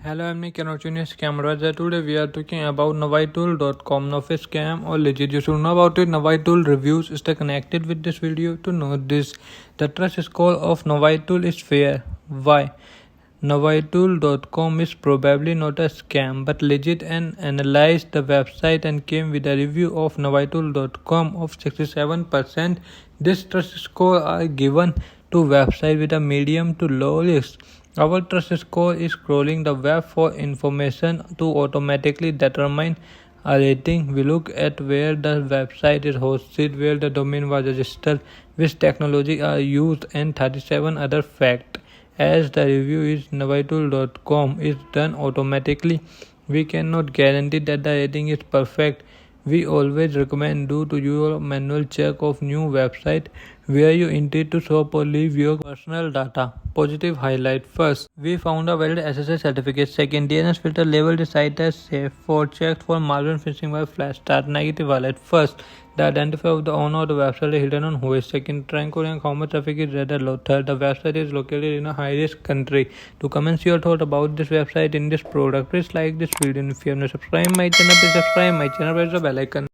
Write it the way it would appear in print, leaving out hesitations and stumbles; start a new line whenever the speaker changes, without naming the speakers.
Hello, I'm Nick and Camera. Today we are talking about Nanweitool.com. No fish scam or legit. You should know about it. Nanweitool reviews. Stay connected with this video to know this. The trust score of Nanweitool is fair. Why? Nanweitool.com is probably not a scam but legit, and analyzed the website and came with a review of Nanweitool.com of 67%. This trust score are given to website with a medium to low risk. Our trust score is scrolling the web for information to automatically determine a rating. We look at where the website is hosted, where the domain was registered, which technology are used, and 37 other facts. As the review is Nanweitool.com is done automatically, we cannot guarantee that the rating is perfect. We always recommend do your manual check of new website where you intend to shop or leave your personal data. Positive highlight: first, we found a valid SSL certificate. Second, DNS filter labeled the site as safe. Fourth, checked for malware phishing by flash start. Negative highlight: first, the identity of the owner of the website is hidden on host. Second, rank rank how much traffic is rather low. Third, the website is located in a high-risk country. To comment your thought about this website in this product, please like this video. And if you have not subscribed my channel, please subscribe my channel, press the bell icon.